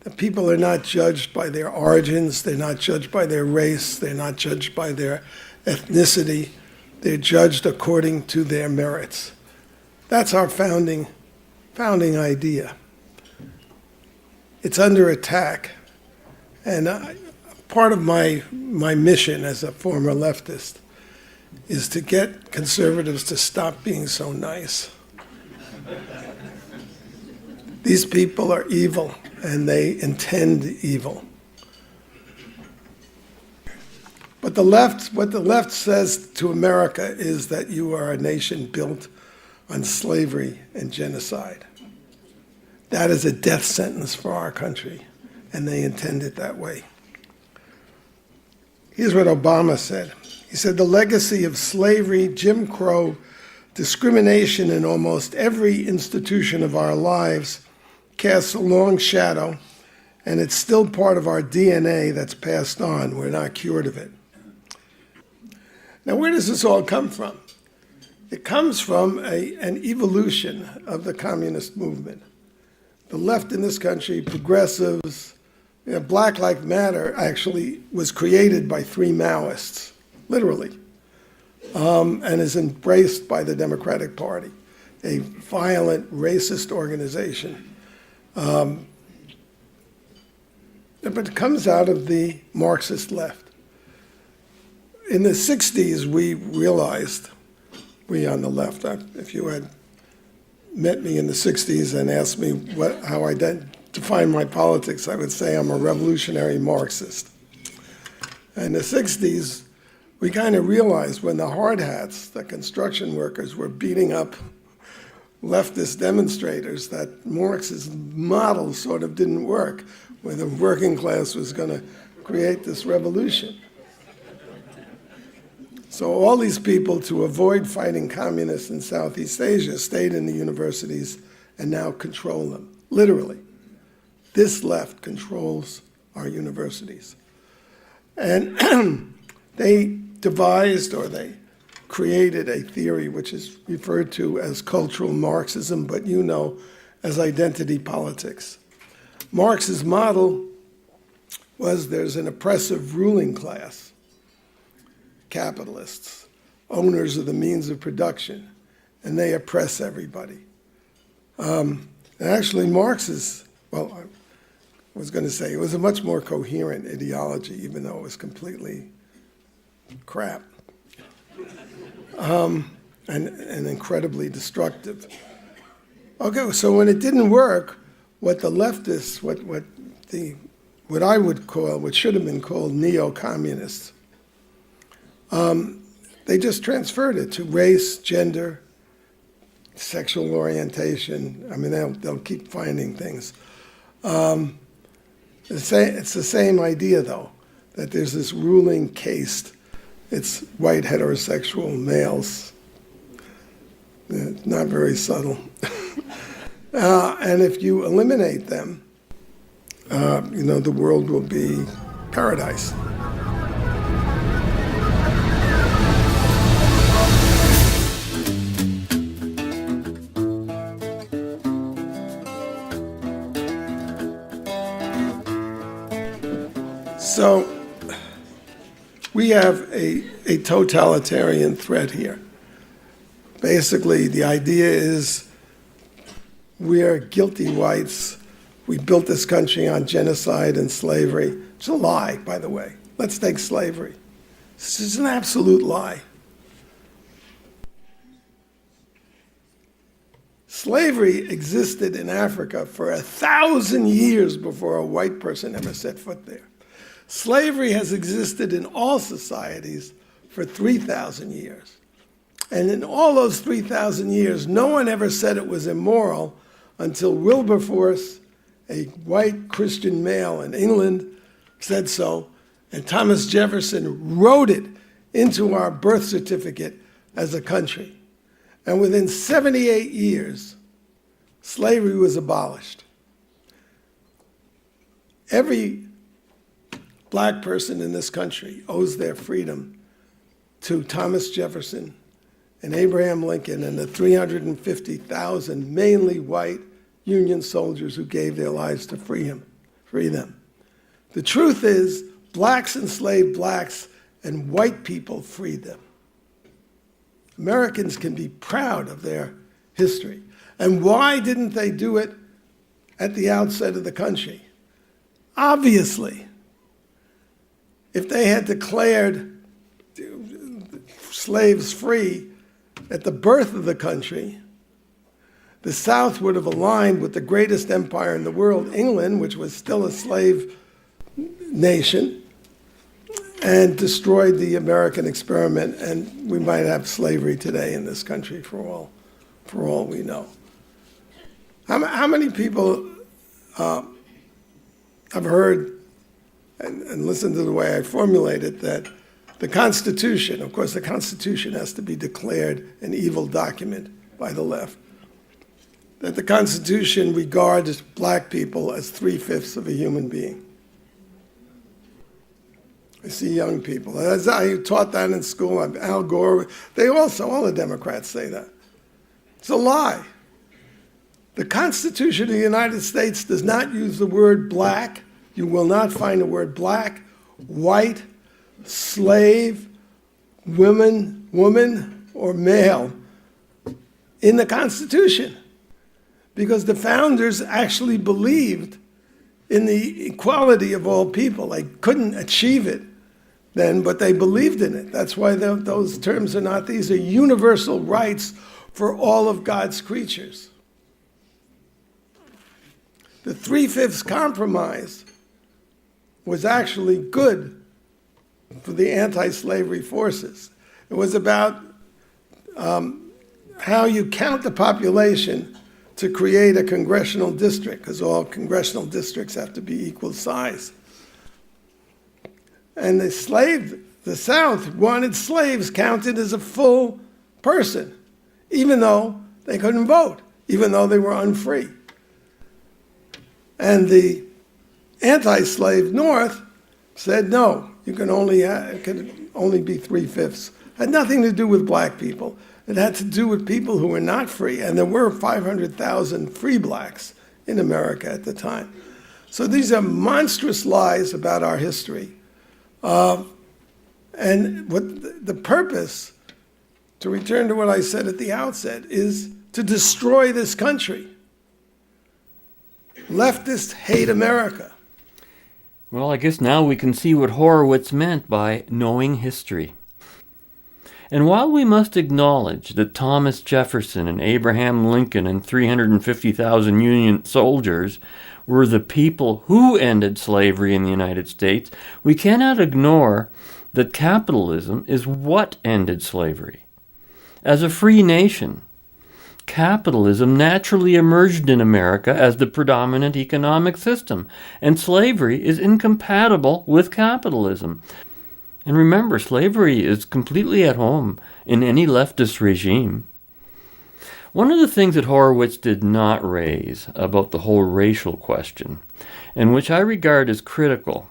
[SPEAKER 15] That people are not judged by their origins, they're not judged by their race, they're not judged by their ethnicity, they're judged according to their merits. That's our founding idea. It's under attack, and part of my mission as a former leftist is to get conservatives to stop being so nice. These people are evil, and they intend evil. But what the left says to America is that you are a nation built on slavery and genocide. That is a death sentence for our country, and they intend it that way. Here's what Obama said. He said, the legacy of slavery, Jim Crow, discrimination in almost every institution of our lives casts a long shadow, and it's still part of our DNA that's passed on. We're not cured of it. Now, where does this all come from? It comes from an evolution of the communist movement. The left in this country, progressives, Black Lives Matter actually was created by 3 Maoists, literally, and is embraced by the Democratic Party, a violent, racist organization. But it comes out of the Marxist left. In the 60s, we realized, we on the left, if you had met me in the 60s and asked me how I define my politics, I would say I'm a revolutionary Marxist. In the 60s, we kind of realized when the hard hats, the construction workers, were beating up leftist demonstrators that Marx's model sort of didn't work, where the working class was going to create this revolution. So all these people, to avoid fighting communists in Southeast Asia, stayed in the universities and now control them, literally. This left controls our universities. And they devised, or they created, a theory which is referred to as cultural Marxism, but you know as identity politics. Marx's model was there's an oppressive ruling class, capitalists, owners of the means of production, and they oppress everybody. And actually Marx's, well, I was going to say, it was a much more coherent ideology, even though it was completely crap. And incredibly destructive. Okay, so when it didn't work, what the leftists, what I would call, what should have been called neo-communists, they just transferred it to race, gender, sexual orientation. I mean, they'll keep finding things. It's the same idea, though, that there's this ruling caste It's white heterosexual males. Not very subtle. And if you eliminate them, the world will be paradise. So we have a totalitarian threat here. Basically, the idea is we are guilty whites. We built this country on genocide and slavery. It's a lie, by the way. Let's take slavery. This is an absolute lie. Slavery existed in Africa for 1,000 years before a white person ever set foot there. Slavery has existed in all societies for 3,000 years. And in all those 3,000 years, no one ever said it was immoral until Wilberforce, a white Christian male in England, said so, and Thomas Jefferson wrote it into our birth certificate as a country. And within 78 years, slavery was abolished. Every black person in this country owes their freedom to Thomas Jefferson and Abraham Lincoln and the 350,000 mainly white Union soldiers who gave their lives to free them. The truth is, blacks enslaved blacks and white people freed them. Americans can be proud of their history. And why didn't they do it at the outset of the country? Obviously, if they had declared slaves free at the birth of the country, the South would have aligned with the greatest empire in the world, England, which was still a slave nation, and destroyed the American experiment, and we might have slavery today in this country for all we know. How many people have heard and listened to the way I formulate it, that the Constitution, of course, the Constitution has to be declared an evil document by the left, that the Constitution regards black people as 3/5 of a human being? I see young people. As I taught that in school, Al Gore, all the Democrats say that. It's a lie. The Constitution of the United States does not use the word black. You will not find the word black, white, slave, woman, or male in the Constitution, because the founders actually believed in the equality of all people. They couldn't achieve it then, but they believed in it. That's why those terms are not, these are universal rights for all of God's creatures. The 3/5 compromise was actually good for the anti-slavery forces. It was about how you count the population to create a congressional district, because all congressional districts have to be equal size. And the South wanted slaves counted as a full person, even though they couldn't vote, even though they were unfree. And the anti-slave North said, no, it could only be 3/5. It had nothing to do with black people. It had to do with people who were not free, and there were 500,000 free blacks in America at the time. So these are monstrous lies about our history. And what the purpose, to return to what I said at the outset, is to destroy this country. Leftists hate America.
[SPEAKER 5] Well, I guess now we can see what Horowitz meant by knowing history. And while we must acknowledge that Thomas Jefferson and Abraham Lincoln and 350,000 Union soldiers were the people who ended slavery in the United States, we cannot ignore that capitalism is what ended slavery. As a free nation, capitalism naturally emerged in America as the predominant economic system, and slavery is incompatible with capitalism. And remember, slavery is completely at home in any leftist regime. One of the things that Horowitz did not raise about the whole racial question, and which I regard as critical,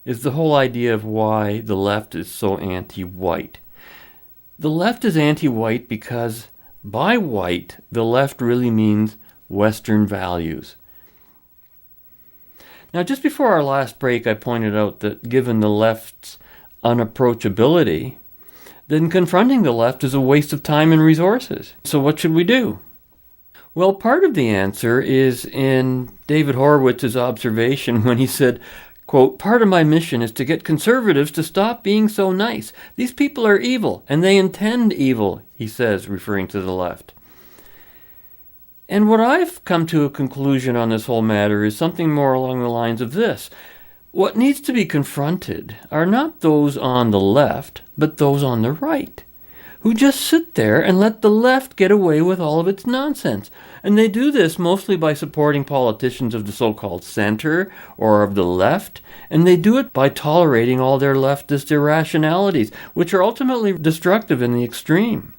[SPEAKER 5] is the whole idea of why the left is so anti-white. The left is anti-white because by white, the left really means Western values. Now, just before our last break, I pointed out that given the left's unapproachability, then confronting the left is a waste of time and resources. So what should we do? Well, part of the answer is in David Horowitz's observation when he said, quote, "Part of my mission is to get conservatives to stop being so nice. These people are evil, and they intend evil," he says, referring to the left. And what I've come to a conclusion on this whole matter is something more along the lines of this. What needs to be confronted are not those on the left, but those on the right, who just sit there and let the left get away with all of its nonsense. And they do this mostly by supporting politicians of the so-called center or of the left, and they do it by tolerating all their leftist irrationalities, which are ultimately destructive in the extreme.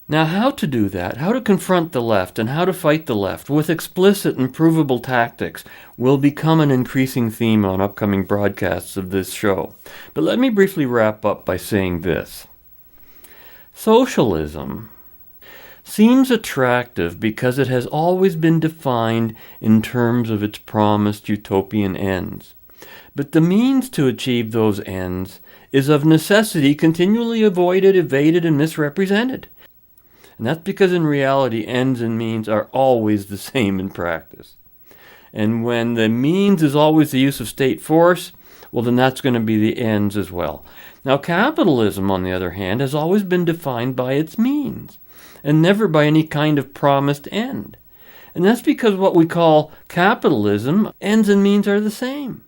[SPEAKER 5] Now, how to do that, how to confront the left and how to fight the left with explicit and provable tactics will become an increasing theme on upcoming broadcasts of this show. But let me briefly wrap up by saying this. Socialism seems attractive because it has always been defined in terms of its promised utopian ends. But the means to achieve those ends is of necessity continually avoided, evaded, and misrepresented. And that's because in reality, ends and means are always the same in practice. And when the means is always the use of state force, well, then that's going to be the ends as well. Now, capitalism, on the other hand, has always been defined by its means, and never by any kind of promised end. And that's because what we call capitalism, ends and means are the same.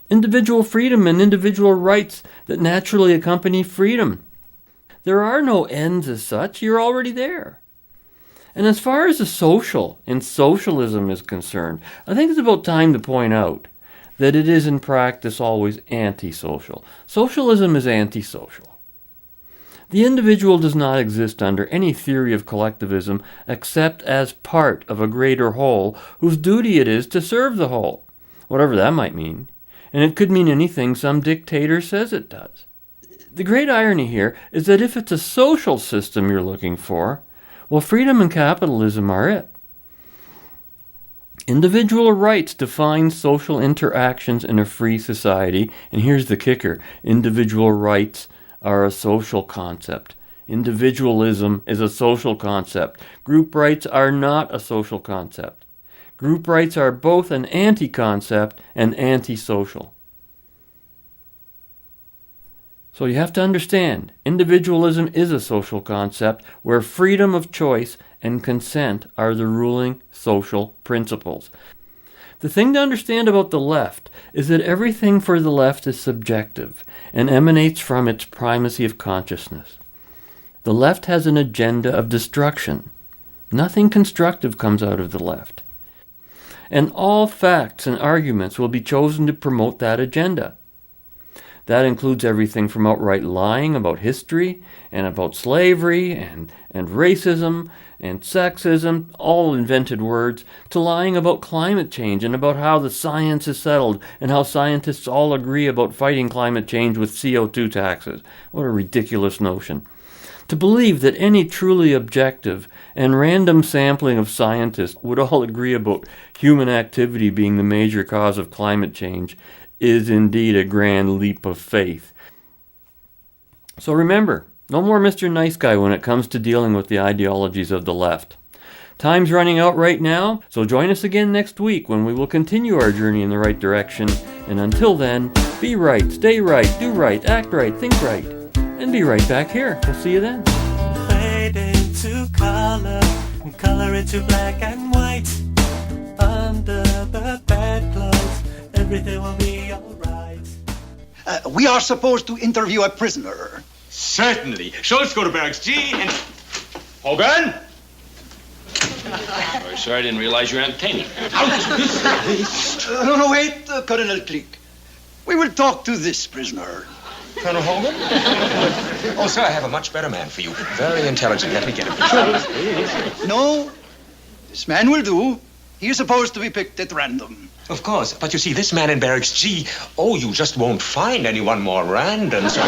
[SPEAKER 5] Individual freedom and individual rights that naturally accompany freedom. There are no ends as such, you're already there. And as far as the social and socialism is concerned, I think it's about time to point out that it is in practice always antisocial. Socialism is antisocial. The individual does not exist under any theory of collectivism except as part of a greater whole whose duty it is to serve the whole, whatever that might mean. And it could mean anything some dictator says it does. The great irony here is that if it's a social system you're looking for, well, freedom and capitalism are it. Individual rights define social interactions in a free society, and here's the kicker. Individual rights are a social concept. Individualism is a social concept. Group rights are not a social concept. Group rights are both an anti-concept and anti-social. So you have to understand, individualism is a social concept where freedom of choice and consent are the ruling social principles. The thing to understand about the left is that everything for the left is subjective and emanates from its primacy of consciousness. The left has an agenda of destruction. Nothing constructive comes out of the left. And all facts and arguments will be chosen to promote that agenda. That includes everything from outright lying about history and about slavery and racism and sexism, all invented words, to lying about climate change and about how the science is settled and how scientists all agree about fighting climate change with CO2 taxes. What a ridiculous notion. To believe that any truly objective and random sampling of scientists would all agree about human activity being the major cause of climate change is indeed a grand leap of faith. So remember, no more Mr. Nice Guy when it comes to dealing with the ideologies of the left. Time's running out right now, so join us again next week when we will continue our journey in the right direction. And until then, be right, stay right, do right, act right, think right, and be right back here. We'll see you then.
[SPEAKER 6] Fade into color, and color into black and white. Under the bedclothes, everything will be alright.
[SPEAKER 17] We are supposed to interview a prisoner.
[SPEAKER 18] Certainly. Schultz, go to barracks G and... Hogan? Sorry, sir, I didn't realize you were entertaining.
[SPEAKER 17] No, wait, Colonel Click. We will talk to this prisoner.
[SPEAKER 19] Colonel Hogan? Oh, sir, I have a much better man for you. Very intelligent. Let me get a picture.
[SPEAKER 17] No, this man will do. He is supposed to be picked at random.
[SPEAKER 19] Of course. But you see, this man in Barracks G, oh, you just won't find anyone more random. So